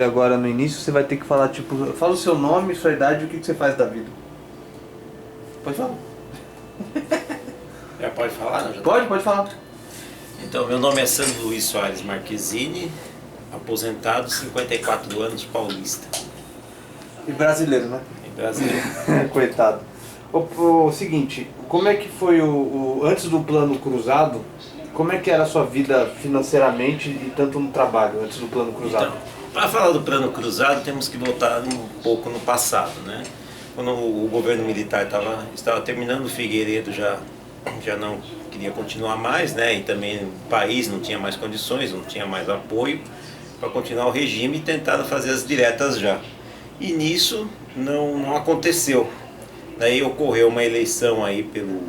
Agora no início você vai ter que falar, tipo, fala o seu nome, sua idade e o que você faz da vida. Pode falar. Já pode falar, né? Pode falar. Então, meu nome é Sandro Luiz Soares Marquezine, aposentado, 54 anos, paulista. E brasileiro, né? Em Brasília. Coitado. O seguinte, como é que foi antes do plano cruzado, como é que era a sua vida financeiramente e tanto no trabalho, antes do plano cruzado? Então, para falar do plano cruzado, temos que voltar um pouco no passado, né? Quando o governo militar estava terminando o Figueiredo, já não queria continuar mais, né? E também o país não tinha mais condições, não tinha mais apoio para continuar o regime e tentaram fazer as diretas já. E nisso não aconteceu. Daí ocorreu uma eleição aí pelo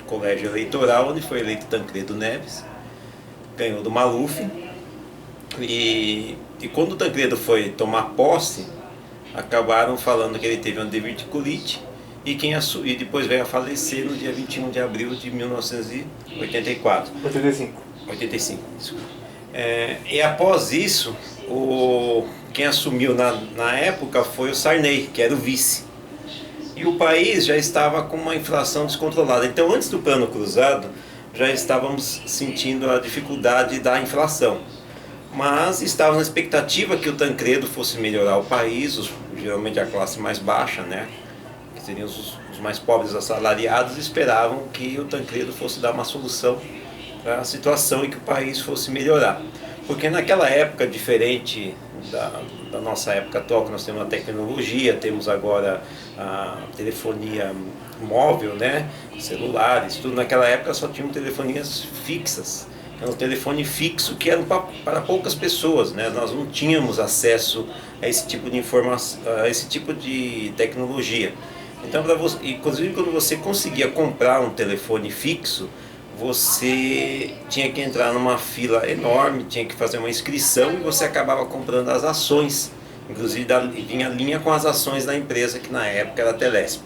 colégio eleitoral, onde foi eleito Tancredo Neves, ganhou do Maluf. E quando o Tancredo foi tomar posse, acabaram falando que ele teve uma diverticulite e depois veio a falecer no dia 21 de abril de 1984. 85, desculpa. E após isso, quem assumiu na época foi o Sarney, que era o vice. E o país já estava com uma inflação descontrolada. Então, antes do plano cruzado, já estávamos sentindo a dificuldade da inflação. Mas estava na expectativa que o Tancredo fosse melhorar o país, geralmente a classe mais baixa, né? Que seriam os mais pobres assalariados, esperavam que o Tancredo fosse dar uma solução para a situação e que o país fosse melhorar. Porque naquela época, diferente da nossa época atual, que nós temos a tecnologia, temos agora a telefonia móvel, né? Celulares, tudo. Naquela época só tinham telefonias fixas. Era um telefone fixo que era para poucas pessoas, né? Nós não tínhamos acesso a esse tipo de informação, a esse tipo de tecnologia. Então, inclusive quando você conseguia comprar um telefone fixo, você tinha que entrar numa fila enorme, tinha que fazer uma inscrição e você acabava comprando as ações, inclusive vinha linha com as ações da empresa que na época era a Telesp.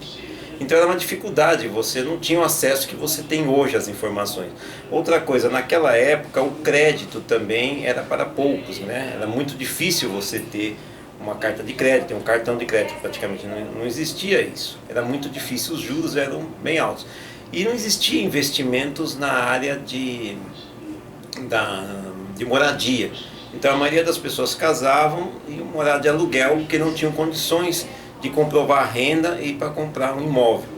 Então era uma dificuldade, você não tinha o acesso que você tem hoje às informações. Outra coisa, naquela época o crédito também era para poucos, né? Era muito difícil você ter uma carta de crédito, um cartão de crédito, praticamente não existia isso. Era muito difícil, os juros eram bem altos. E não existia investimentos na área de moradia. Então a maioria das pessoas casavam e iam morar de aluguel porque não tinham condições de comprovar a renda e para comprar um imóvel.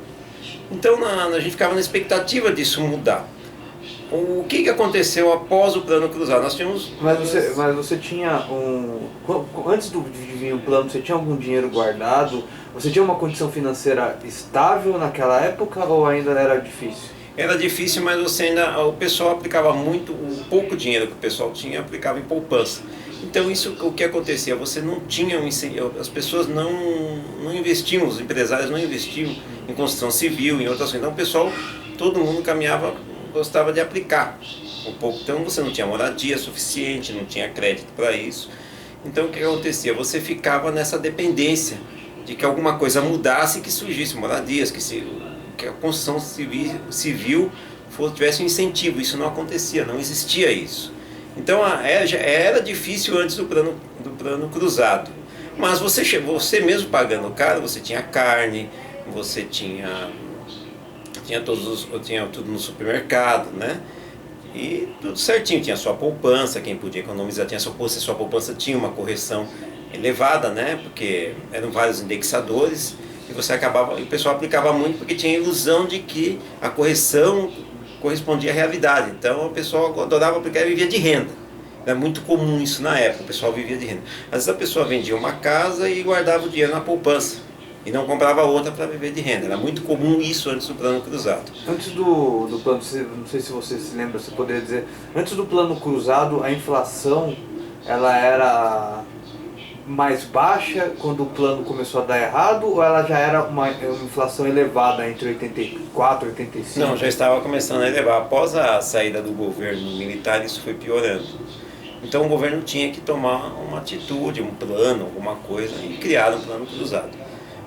Então a gente ficava na expectativa disso mudar. O que aconteceu após o plano cruzado? Nós tínhamos... Mas você tinha antes de vir o plano, você tinha algum dinheiro guardado? Você tinha uma condição financeira estável naquela época ou ainda era difícil? Era difícil, mas o pessoal aplicava muito, o pouco dinheiro que o pessoal tinha, aplicava em poupança. Então isso, o que acontecia? Você não tinha as pessoas não investiam, os empresários não investiam em construção civil, em outras coisas. Então o pessoal, todo mundo gostava de aplicar um pouco. Então você não tinha moradia suficiente, não tinha crédito para isso. Então o que acontecia? Você ficava nessa dependência de que alguma coisa mudasse, que surgisse moradias, que a construção civil tivesse um incentivo. Isso não acontecia, não existia isso. Então era difícil antes do plano cruzado. Mas você mesmo pagando caro, você tinha carne, você tinha tudo no supermercado, né? E tudo certinho, tinha sua poupança, quem podia economizar tinha sua poupança, sua poupança tinha uma correção elevada, né? Porque eram vários indexadores e o pessoal aplicava muito porque tinha a ilusão de que a correção correspondia à realidade. Então o pessoal adorava aplicar e vivia de renda. Era muito comum isso na época, o pessoal vivia de renda. Às vezes a pessoa vendia uma casa e guardava o dinheiro na poupança e não comprava outra para viver de renda. Era muito comum isso antes do plano cruzado. Antes do plano, não sei se você se lembra, você poderia dizer, antes do plano cruzado a inflação ela era mais baixa quando o plano começou a dar errado ou ela já era uma inflação elevada entre 84 e 85? Não, já estava começando a elevar. Após a saída do governo militar, isso foi piorando. Então o governo tinha que tomar uma atitude, um plano, alguma coisa, e criar um plano cruzado.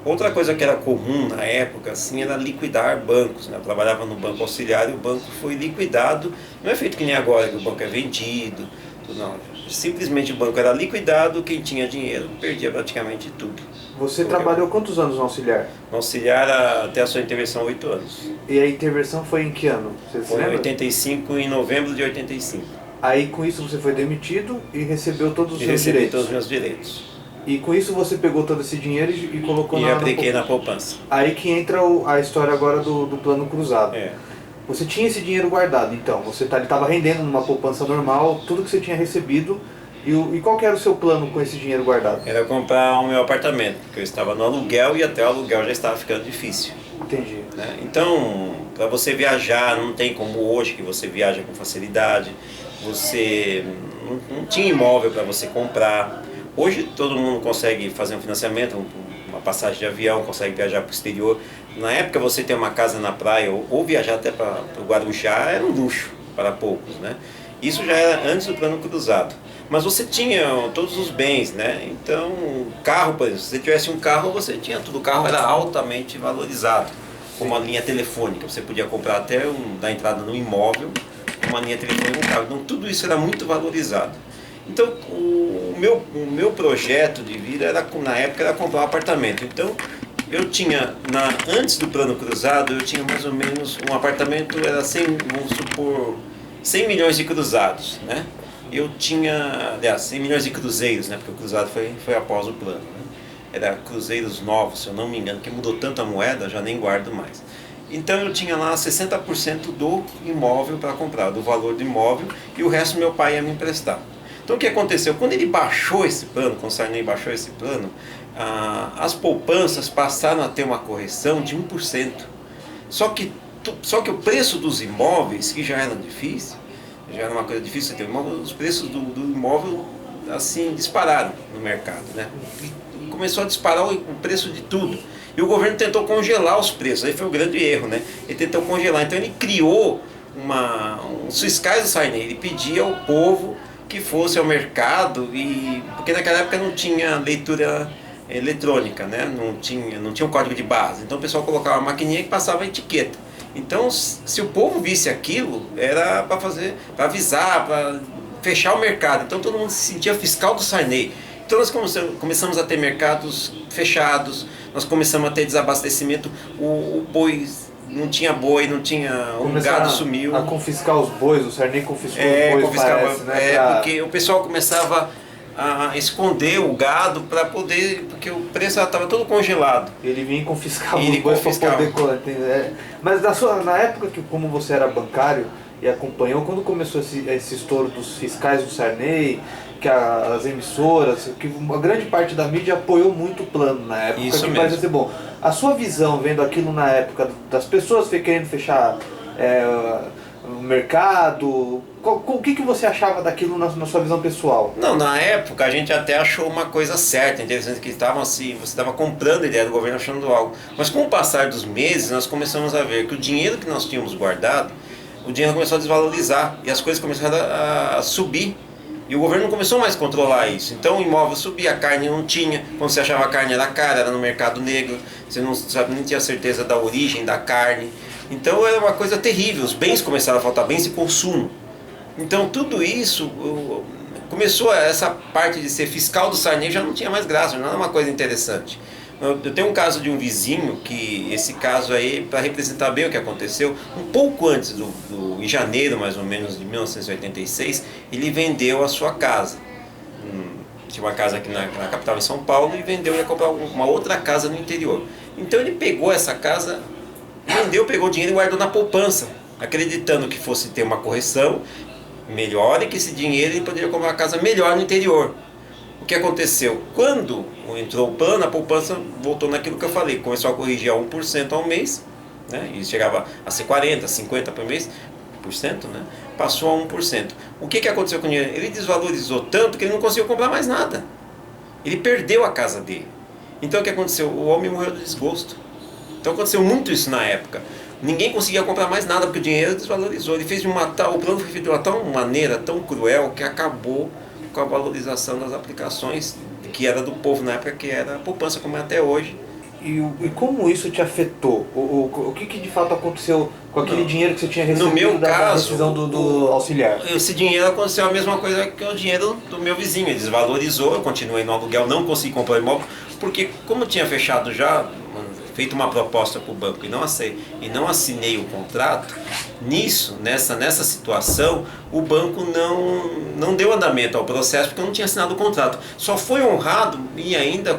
Outra coisa que era comum na época assim, era liquidar bancos, né? Eu trabalhava no banco auxiliar e o banco foi liquidado. Não é feito que nem agora, que o banco é vendido, tudo não. simplesmente o banco era liquidado, quem tinha dinheiro perdia praticamente tudo. Você trabalhou quantos anos no auxiliar? No auxiliar até a sua intervenção 8 anos. E a intervenção foi em que ano? Você se Foi em lembra? 85, em novembro de 85. Aí com isso você foi demitido e recebeu todos os seus Recebi direitos. todos os meus direitos. E com isso você pegou todo esse dinheiro e colocou E na apliquei na poupança. Aí que entra a história agora do plano cruzado. É. Você tinha esse dinheiro guardado, então. Ele estava rendendo numa poupança normal, tudo que você tinha recebido. E qual que era o seu plano com esse dinheiro guardado? Era comprar o meu apartamento, porque eu estava no aluguel e até o aluguel já estava ficando difícil. Entendi. Né? Então, para você viajar, não tem como hoje que você viaja com facilidade. Você não tinha imóvel para você comprar. Hoje todo mundo consegue fazer um financiamento, uma passagem de avião, consegue viajar para o exterior. Na época você ter uma casa na praia ou viajar até para o Guarujá era um luxo para poucos, né? Isso já era antes do plano cruzado. Mas você tinha todos os bens, né? Então, carro, por exemplo, se você tivesse um carro, você tinha tudo. O carro era altamente valorizado, como a linha telefônica. Você podia comprar até dar entrada no imóvel, uma linha telefônica e um carro. Então, tudo isso era muito valorizado. Então, o meu projeto de vida, na época, era comprar um apartamento. Então, eu tinha, antes do plano cruzado, eu tinha mais ou menos, um apartamento era 100, vamos supor, 100 milhões de cruzados, né? Eu tinha, aliás, 100 milhões de cruzeiros, né? Porque o cruzado foi após o plano, né? Era cruzeiros novos, se eu não me engano, que mudou tanto a moeda, já nem guardo mais. Então eu tinha lá 60% do imóvel para comprar, do valor do imóvel, e o resto meu pai ia me emprestar. Então o que aconteceu? Quando ele baixou esse plano, quando o Sarney baixou esse plano, as poupanças passaram a ter uma correção de 1%. Só que o preço dos imóveis, que já era difícil, já era uma coisa difícil ter um imóvel, os preços do imóvel assim dispararam no mercado, né? E começou a disparar o preço de tudo. E o governo tentou congelar os preços, aí foi o grande erro, né? Ele tentou congelar, então ele criou uns fiscais do Sarney, ele pedia ao povo que fosse ao mercado, porque naquela época não tinha leitura eletrônica, né? Não tinha um código de barras, então o pessoal colocava uma maquininha que passava a etiqueta. Então, se o povo visse aquilo, era para avisar, para fechar o mercado. Então todo mundo se sentia fiscal do Sarney. Então nós começamos a ter mercados fechados, nós começamos a ter desabastecimento, o boi não tinha boi, não tinha, o gado sumiu. A confiscar os bois, o Sarney confiscou os bois, parece, né? Porque o pessoal começava a esconder o gado para poder, porque o preço estava todo congelado. Ele vinha e confiscava os bois para poder... Mas na época que, como você era bancário e acompanhou, quando começou esse estouro dos fiscais do Sarney, que as emissoras, que uma grande parte da mídia apoiou muito o plano na época, isso que mesmo. parecia ser bom. A sua visão, vendo aquilo na época, das pessoas querendo fechar o mercado, o que você achava daquilo na sua visão pessoal? Não, na época a gente até achou uma coisa certa, interessante, que estavam assim, você estava comprando a ideia do governo achando algo. Mas com o passar dos meses, nós começamos a ver que o dinheiro que nós tínhamos guardado, o dinheiro começou a desvalorizar e as coisas começaram a subir. E o governo não começou mais a controlar isso. Então o imóvel subia, a carne não tinha. Quando você achava a carne era cara, era no mercado negro. Você não tinha certeza da origem da carne. Então era uma coisa terrível. Os bens começaram a faltar, bens de consumo. Então tudo isso começou, essa parte de ser fiscal do Sarney já não tinha mais graça, não era uma coisa interessante. Eu tenho um caso de um vizinho, que esse caso aí, para representar bem o que aconteceu, um pouco antes em janeiro mais ou menos de 1986, ele vendeu a sua casa. Tinha uma casa aqui na capital em São Paulo e vendeu e ia comprar uma outra casa no interior. Então ele pegou essa casa, vendeu, pegou o dinheiro e guardou na poupança, acreditando que fosse ter uma correção melhor e que esse dinheiro ele poderia comprar uma casa melhor no interior. O que aconteceu? Quando entrou o plano, a poupança voltou naquilo que eu falei, começou a corrigir a 1% ao mês, né? E chegava a ser 40%, 50% por mês, né? Passou a 1%. O que aconteceu com o dinheiro? Ele desvalorizou tanto que ele não conseguiu comprar mais nada. Ele perdeu a casa dele. Então o que aconteceu? O homem morreu de desgosto. Então aconteceu muito isso na época. Ninguém conseguia comprar mais nada porque o dinheiro desvalorizou. Ele fez o plano foi feito de uma tal maneira, tão cruel, que acabou com a valorização das aplicações que era do povo na época, que era a poupança, como é até hoje, E como isso te afetou? O que de fato aconteceu com aquele dinheiro que você tinha recebido No meu da caso, rescisão do auxiliar? esse dinheiro aconteceu a mesma coisa que o dinheiro do meu vizinho. Ele desvalorizou, eu continuei no aluguel, não consegui comprar imóvel, porque como eu tinha fechado já, feito uma proposta para o banco e não assinei o contrato, nessa situação, o banco não deu andamento ao processo porque eu não tinha assinado o contrato. Só foi honrado e ainda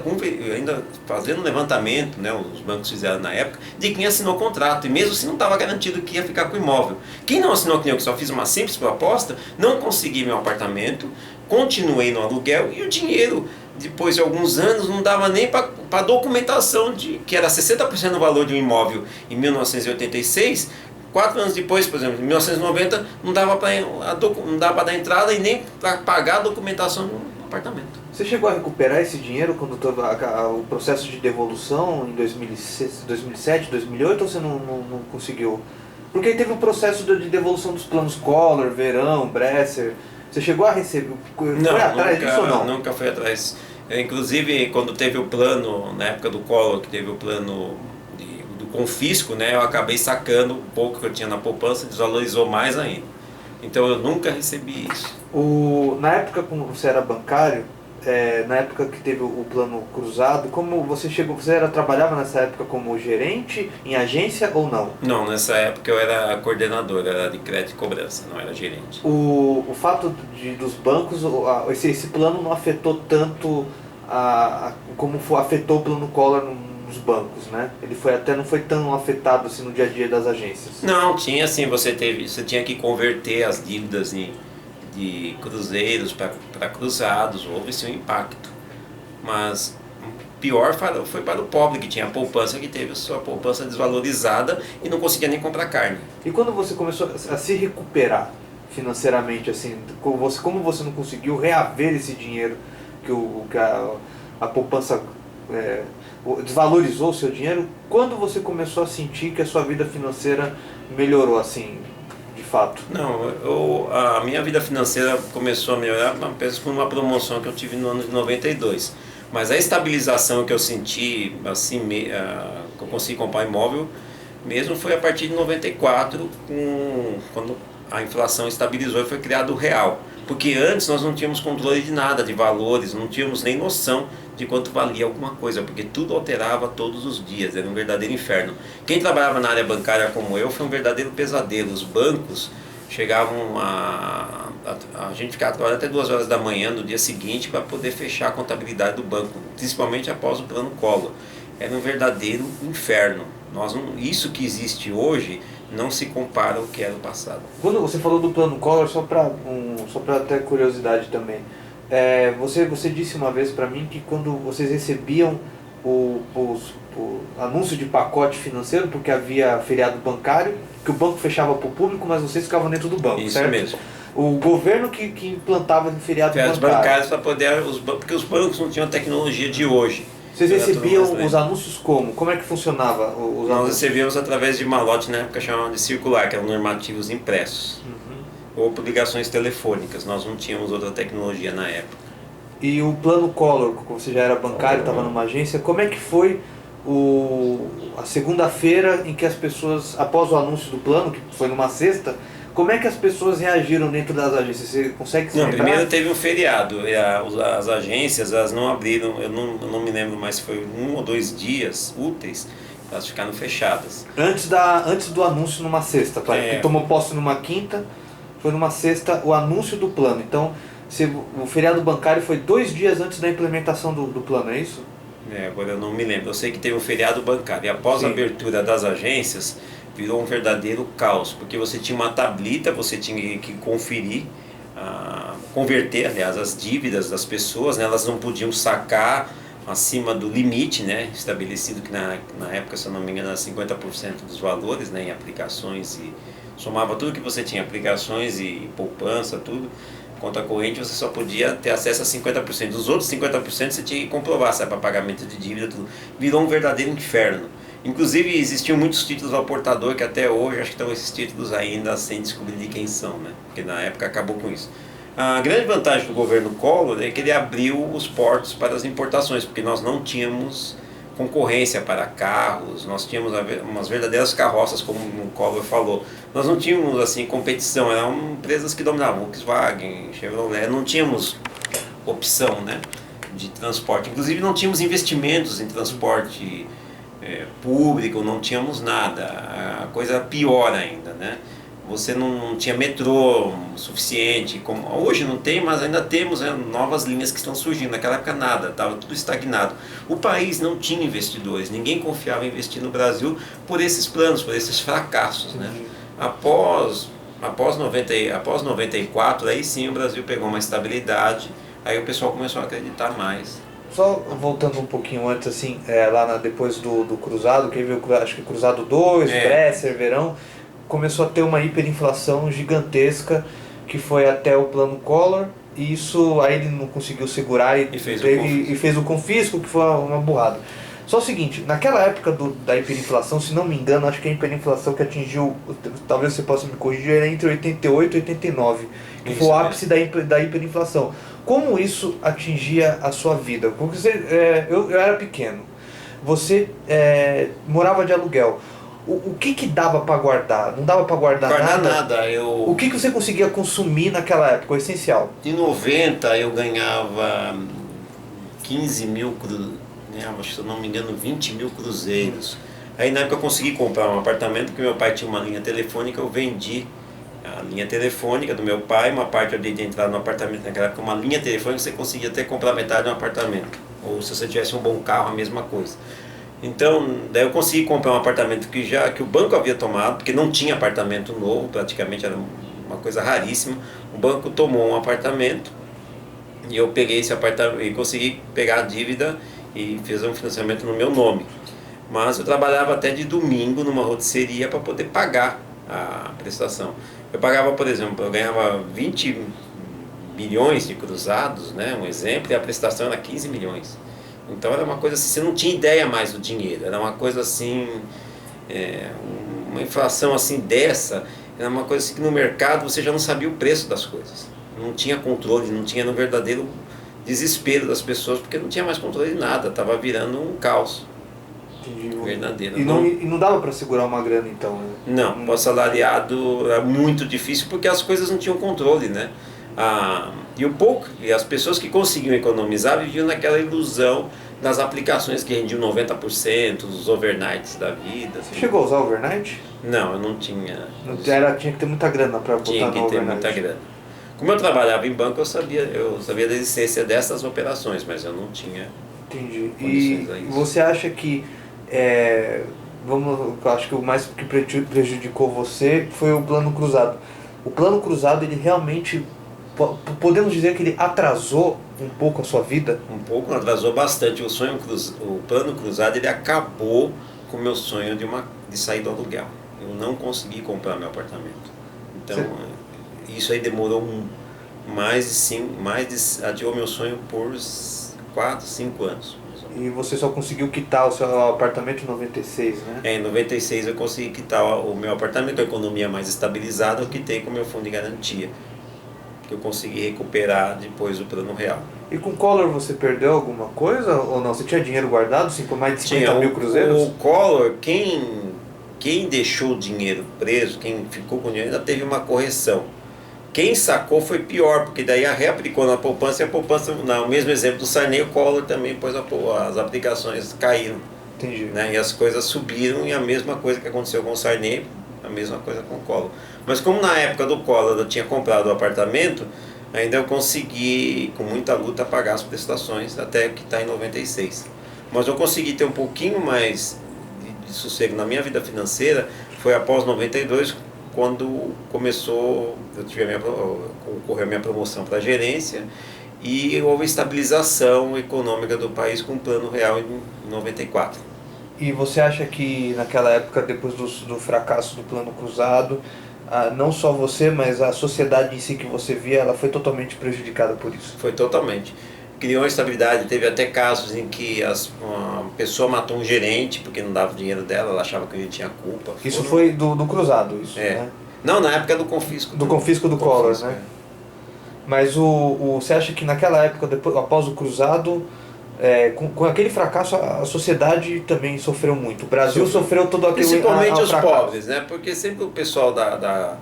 fazendo um levantamento, né, os bancos fizeram na época, de quem assinou o contrato. E mesmo assim não estava garantido que ia ficar com o imóvel. Quem não assinou, que nem eu, que só fiz uma simples proposta, não consegui meu apartamento, continuei no aluguel e o dinheiro, depois de alguns anos, não dava nem para documentação, que era 60% do valor de um imóvel em 1986. 4 anos depois, por exemplo, em 1990, não dava para dar entrada e nem para pagar a documentação do apartamento. Você chegou a recuperar esse dinheiro quando teve o processo de devolução em 2007, 2008, ou você não conseguiu? Porque aí teve o processo de devolução dos planos Collor, Verão, Bresser. Você chegou a receber? Foi atrás disso ou não? Nunca fui atrás. Inclusive, quando teve o plano, na época do Collor, que teve o plano do confisco, né, eu acabei sacando um pouco que eu tinha na poupança, desvalorizou mais ainda. Então eu nunca recebi isso. Na época quando você era bancário, na época que teve o plano cruzado, como você chegou, trabalhava nessa época como gerente em agência ou não? Não, nessa época eu era coordenador, era de crédito e cobrança, não era gerente. O fato dos bancos, esse plano não afetou tanto como afetou o plano Collor nos bancos, né? Ele não foi tão afetado assim no dia a dia das agências. Não, tinha assim, você tinha que converter as dívidas de cruzeiros para cruzados, houve sim um impacto. Mas pior foi para o pobre, que tinha a poupança, que teve a sua poupança desvalorizada e não conseguia nem comprar carne. E quando você começou a se recuperar financeiramente, assim, como você não conseguiu reaver esse dinheiro que a poupança desvalorizou o seu dinheiro, quando você começou a sentir que a sua vida financeira melhorou, assim, de fato? Não, a minha vida financeira começou a melhorar apenas por uma promoção que eu tive no ano de 92. Mas a estabilização que eu senti, assim, que eu consegui comprar imóvel, mesmo foi a partir de 94, quando a inflação estabilizou e foi criado o real. Porque antes nós não tínhamos controle de nada, de valores, não tínhamos nem noção de quanto valia alguma coisa, porque tudo alterava todos os dias, era um verdadeiro inferno. Quem trabalhava na área bancária como eu foi um verdadeiro pesadelo. Os bancos chegavam a gente ficava trabalhando até 2 horas da manhã no dia seguinte para poder fechar a contabilidade do banco, principalmente após o plano Collor. Era um verdadeiro inferno. Isso que existe hoje não se compara ao que era o passado. Quando você falou do plano Collor, só para ter curiosidade também, você disse uma vez para mim que quando vocês recebiam o anúncio de pacote financeiro, porque havia feriado bancário, que o banco fechava para o público, mas vocês ficavam dentro do banco, isso certo? Mesmo. O governo que implantava o feriado bancários para poder, porque os bancos não tinham a tecnologia de hoje. Vocês recebiam os anúncios como? Como é que funcionava os anúncios? Nós recebíamos através de malote, na época chamavam de circular, que eram normativos impressos. Ou por ligações telefônicas, nós não tínhamos outra tecnologia na época. E o plano Collor, como você já era bancário, estava numa agência, como é que foi a segunda-feira em que as pessoas, após o anúncio do plano, que foi numa sexta, como é que as pessoas reagiram dentro das agências? Você consegue se lembrar? Primeiro teve um feriado, as agências elas não abriram, eu não me lembro mais se foi 1 ou 2 dias úteis, elas ficaram fechadas. Antes do anúncio numa sexta, que tomou posse numa quinta, foi numa sexta o anúncio do plano. Então, o feriado bancário foi 2 dias antes da implementação do plano, é isso? Agora eu não me lembro, eu sei que teve um feriado bancário e após a abertura das agências, virou um verdadeiro caos, porque você tinha uma tablita, você tinha que converter, aliás, as dívidas das pessoas, né? Elas não podiam sacar acima do limite, né? Estabelecido que na época, se eu não me engano, era 50% dos valores, né? Em aplicações, e somava tudo que você tinha, aplicações e poupança, tudo, conta corrente, você só podia ter acesso a 50%. Os outros 50% você tinha que comprovar, sabe, para pagamento de dívida, tudo. Virou um verdadeiro inferno. Inclusive existiam muitos títulos ao portador que até hoje acho que estão esses títulos ainda sem descobrir de quem são, né? Porque na época acabou com isso. A grande vantagem do governo Collor é que ele abriu os portos para as importações, porque nós não tínhamos concorrência para carros, nós tínhamos umas verdadeiras carroças, como o Collor falou. Nós não tínhamos assim competição, eram empresas que dominavam, Volkswagen, Chevrolet, não tínhamos opção, né, de transporte. Inclusive não tínhamos investimentos em transporte público, não tínhamos nada. A coisa era pior ainda, né? Você não tinha metrô suficiente, como hoje não tem, mas ainda temos, né, novas linhas que estão surgindo. Naquela época nada, estava tudo estagnado. O país não tinha investidores, ninguém confiava em investir no Brasil por esses planos, por esses fracassos, né? Após 94, aí sim o Brasil pegou uma estabilidade, aí o pessoal começou a acreditar mais. Só voltando um pouquinho antes, assim, depois do Cruzado, que veio, acho que Cruzado 2, Bresser, Verão, começou a ter uma hiperinflação gigantesca, que foi até o plano Collor, e isso aí ele não conseguiu segurar e fez o confisco, que foi uma burrada. Só o seguinte, naquela época da hiperinflação, se não me engano, acho que a hiperinflação que atingiu, talvez você possa me corrigir, era entre 88 e 89, que foi o ápice da hiperinflação. Como isso atingia a sua vida? Porque eu era pequeno, você morava de aluguel. O que dava para guardar? Não dava para guardar nada? O que você conseguia consumir naquela época, o essencial? Em 90 eu ganhava 15 mil, se eu não me engano 20 mil cruzeiros. Aí na época eu consegui comprar um apartamento, porque meu pai tinha uma linha telefônica, eu vendi a linha telefônica do meu pai, uma parte eu dei de entrar no apartamento naquela época, uma linha telefônica você conseguia até comprar metade de um apartamento. Ou se você tivesse um bom carro, a mesma coisa. Então, daí eu consegui comprar um apartamento que o banco havia tomado, porque não tinha apartamento novo, praticamente era uma coisa raríssima. O banco tomou um apartamento e eu peguei esse apartamento e consegui pegar a dívida e fiz um financiamento no meu nome. Mas eu trabalhava até de domingo numa rotisseria para poder pagar a prestação. Eu pagava, por exemplo, eu ganhava 20 milhões de cruzados, né, um exemplo, e a prestação era 15 milhões. Então era uma coisa assim, você não tinha ideia mais do dinheiro, era uma coisa assim, uma inflação assim dessa, era uma coisa assim que no mercado você já não sabia o preço das coisas. Não tinha controle, não tinha no verdadeiro desespero das pessoas, porque não tinha mais controle de nada, estava virando um caos. Entendi. Verdadeiro. E não dava para segurar uma grana então? Né? Não, o assalariado era muito difícil porque as coisas não tinham controle, né? E as pessoas que conseguiam economizar viviam naquela ilusão das aplicações que rendiam 90%, os overnights da vida. Você chegou a usar overnight? Não, eu não tinha. Tinha que ter muita grana para botar no overnight. Tinha que ter muita grana. Como eu trabalhava em banco, eu sabia da existência dessas operações, mas eu não tinha. Entendi. E você acha que eu acho que o mais que prejudicou você foi o plano cruzado. O plano cruzado, ele realmente, podemos dizer que ele atrasou um pouco a sua vida? Um pouco, atrasou bastante. O plano cruzado, ele acabou com o meu sonho de sair do aluguel. Eu não consegui comprar meu apartamento. Então, isso aí demorou adiou meu sonho por 4, 5 anos. E você só conseguiu quitar o seu apartamento em 96, né? Em 96 eu consegui quitar o meu apartamento, a economia mais estabilizada, eu quitei com o meu fundo de garantia, que eu consegui recuperar depois do plano real. E com o Collor você perdeu alguma coisa ou não? Você tinha dinheiro guardado, mais de 50 mil cruzeiros? O Collor, quem deixou o dinheiro preso, quem ficou com o dinheiro, ainda teve uma correção. Quem sacou foi pior, porque daí reaplicou na poupança e a poupança, no mesmo exemplo do Sarney, o Collor também, pois as aplicações caíram. Entendi. Né? E as coisas subiram, e a mesma coisa que aconteceu com o Sarney, a mesma coisa com o Collor. Mas como na época do Collor eu tinha comprado o apartamento, ainda eu consegui, com muita luta, pagar as prestações, até que está em 96. Mas eu consegui ter um pouquinho mais de sossego na minha vida financeira, foi após 92, quando ocorreu a minha promoção para a gerência e houve estabilização econômica do país com o plano real em 94. E você acha que naquela época, depois do fracasso do plano cruzado, não só você, mas a sociedade em si que você via, ela foi totalmente prejudicada por isso? Foi totalmente. Criou instabilidade, teve até casos em que uma pessoa matou um gerente porque não dava o dinheiro dela, ela achava que ele tinha culpa. Isso foi do cruzado, isso, né? Não, na época do confisco. Do confisco do Collor, né? Mas você acha que naquela época, após o cruzado, com aquele fracasso a sociedade também sofreu muito. O Brasil sofreu todo aquele Principalmente os fracasso. pobres, né? Porque sempre o pessoal da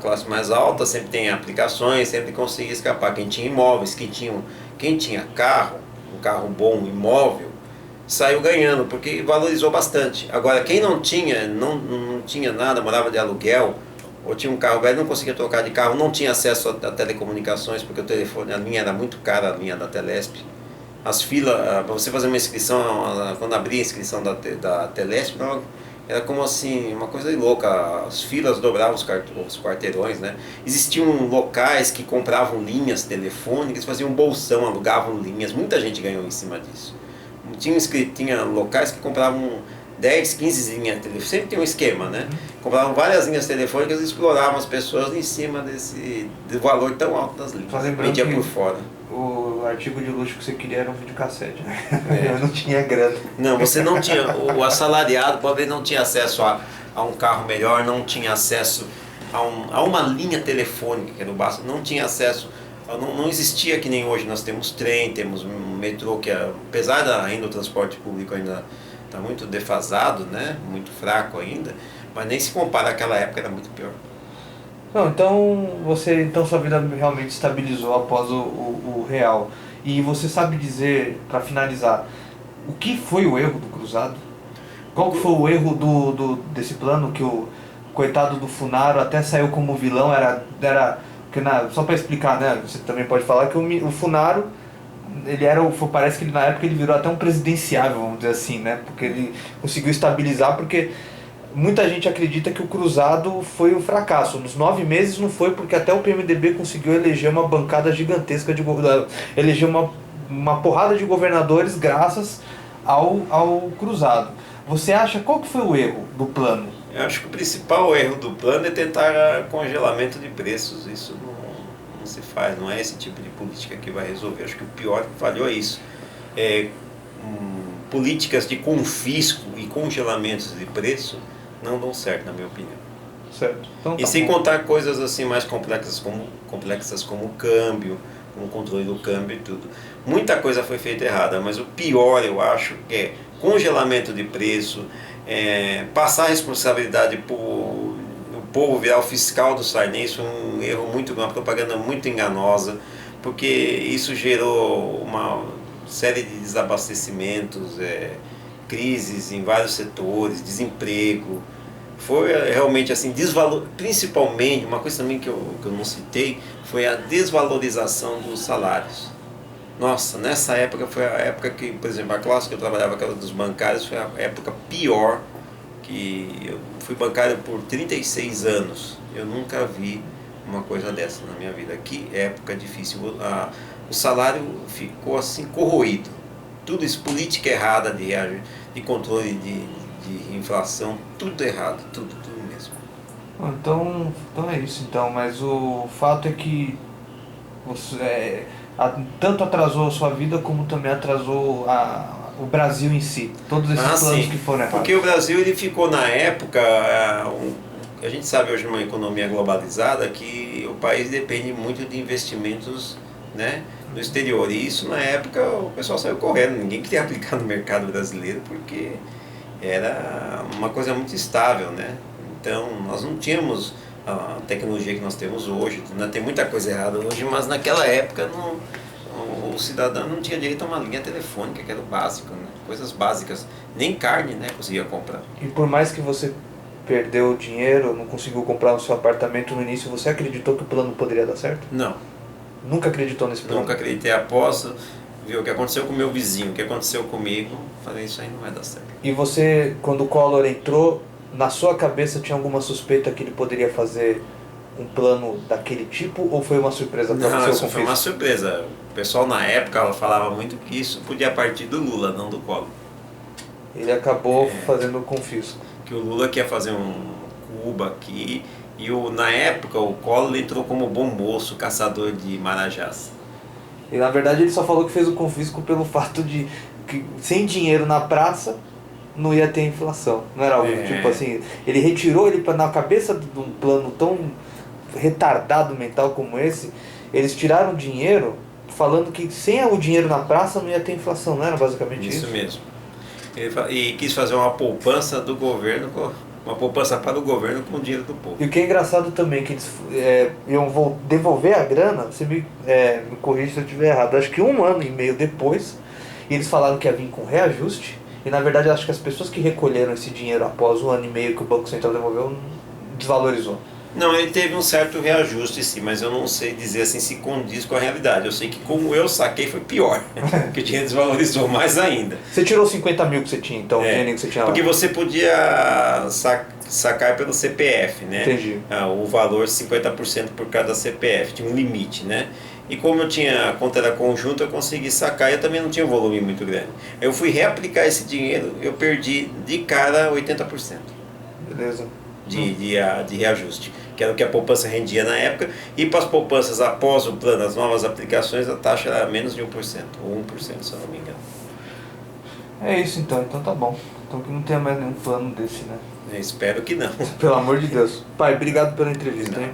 classe mais alta sempre tem aplicações, sempre conseguia escapar. Quem tinha imóveis, quem tinha carro, um carro bom, imóvel, saiu ganhando, porque valorizou bastante. Agora, quem não tinha nada, morava de aluguel, ou tinha um carro velho, não conseguia trocar de carro, não tinha acesso a telecomunicações, porque o telefone, a linha era muito cara, a linha da Telesp. As filas, para você fazer uma inscrição, quando abria a inscrição da Telesp, era como assim, uma coisa louca. As filas dobravam os quarteirões, né? Existiam locais que compravam linhas telefônicas, faziam bolsão, alugavam linhas. Muita gente ganhou em cima disso. Tinha locais que compravam 10, 15 linhas telefônicas. Sempre tem um esquema, né? Compravam várias linhas telefônicas e exploravam as pessoas em cima do valor tão alto das linhas. Vendia por fora. O artigo de luxo que você queria era um videocassete, né? Eu não tinha grana. Não, você não tinha. O assalariado, pobre, não tinha acesso a um carro melhor, não tinha acesso a uma linha telefônica, que era o básico, não tinha acesso. Não existia que nem hoje. Nós temos trem, temos um metrô, que apesar ainda o transporte público ainda está muito defasado, né? Muito fraco ainda, mas nem se compara àquela época, era muito pior. Não, então sua vida realmente estabilizou após o real. E você sabe dizer, para finalizar, o que foi o erro do Cruzado? Qual que foi o erro desse plano que o coitado do Funaro até saiu como vilão? Só para explicar, né? Você também pode falar que o Funaro, parece que na época ele virou até um presidenciável, vamos dizer assim, né? Porque ele conseguiu estabilizar, porque muita gente acredita que o Cruzado foi um fracasso. Nos 9 meses não foi, porque até o PMDB conseguiu eleger uma bancada gigantesca, eleger uma porrada de governadores graças ao Cruzado. Você acha, qual que foi o erro do plano? Eu acho que o principal erro do plano é tentar congelamento de preços. Isso não se faz, não é esse tipo de política que vai resolver. Acho que o pior que falhou é isso. Políticas de confisco e congelamentos de preço não dão certo, na minha opinião. Certo. Então, e sem contar coisas assim mais complexas como o câmbio, como o controle do câmbio e tudo. Muita coisa foi feita errada, mas o pior, eu acho, é congelamento de preço, passar a responsabilidade para o povo virar o fiscal do Sarney. Isso é um erro uma propaganda muito enganosa, porque isso gerou uma série de desabastecimentos, crises em vários setores, desemprego. Foi realmente assim, principalmente, uma coisa também que eu não citei, foi a desvalorização dos salários. Nossa, nessa época foi a época que, por exemplo, a classe que eu trabalhava, aquela dos bancários, foi a época pior, que eu fui bancário por 36 anos. Eu nunca vi uma coisa dessa na minha vida. Que época difícil. O salário ficou assim corroído. Tudo isso, política errada de controle de inflação, tudo errado, tudo mesmo. Então é isso então, mas o fato é que você tanto atrasou a sua vida como também atrasou o Brasil em si, todos esses planos que foram errados. Porque o Brasil ele ficou na época, a gente sabe hoje numa economia globalizada que o país depende muito de investimentos, né, no exterior, e isso na época o pessoal saiu correndo, ninguém queria aplicar no mercado brasileiro porque era uma coisa muito estável, né? Então nós não tínhamos a tecnologia que nós temos hoje, né? Tem muita coisa errada hoje, mas naquela época o cidadão não tinha direito a uma linha telefônica, que era o básico, né? Coisas básicas, nem carne, né, conseguia comprar. E por mais que você perdeu dinheiro, não conseguiu comprar o seu apartamento no início, você acreditou que o plano poderia dar certo? Não. Nunca acreditou nesse plano? Nunca acreditei. Após ver o que aconteceu com o meu vizinho, o que aconteceu comigo, falei, isso aí não vai dar certo. E você, quando o Collor entrou, na sua cabeça tinha alguma suspeita que ele poderia fazer um plano daquele tipo, ou foi uma surpresa para você? Não, isso foi uma surpresa. O pessoal na época falava muito que isso podia partir do Lula, não do Collor. Ele acabou fazendo o confisco. Que o Lula quer fazer um Cuba aqui, e na época o Collor entrou como bom moço, caçador de marajás. E na verdade ele só falou que fez o confisco pelo fato de que sem dinheiro na praça não ia ter inflação. Não era algo tipo assim, ele retirou na cabeça de um plano tão retardado mental como esse, eles tiraram dinheiro falando que sem o dinheiro na praça não ia ter inflação, não era basicamente isso? Isso mesmo. E quis fazer uma poupança do governo, uma poupança para o governo com o dinheiro do povo. E o que é engraçado também, que eles iam devolver a grana, você me corrige se eu estiver errado, acho que 1 ano e meio depois, e eles falaram que ia vir com reajuste, e na verdade acho que as pessoas que recolheram esse dinheiro após 1 ano e meio que o Banco Central devolveu, desvalorizou. Não, ele teve um certo reajuste sim, mas eu não sei dizer assim se condiz com a realidade. Eu sei que como eu saquei foi pior, porque o dinheiro desvalorizou mais ainda. Você tirou 50 mil que você tinha, então, o dinheiro que você tinha lá? Porque você podia sacar pelo CPF, né? Entendi. O valor 50% por cada CPF, tinha um limite, né? E como eu tinha, a conta era conjunta, eu consegui sacar e eu também não tinha um volume muito grande. Eu fui reaplicar esse dinheiro, eu perdi de cara 80%. Beleza. De reajuste, que era o que a poupança rendia na época, e para as poupanças após o plano, as novas aplicações, a taxa era menos de 1%, ou 1%, se eu não me engano. É isso então tá bom. Então que não tenha mais nenhum plano desse, né? Eu espero que não. Pelo amor de Deus. Pai, obrigado pela entrevista, hein?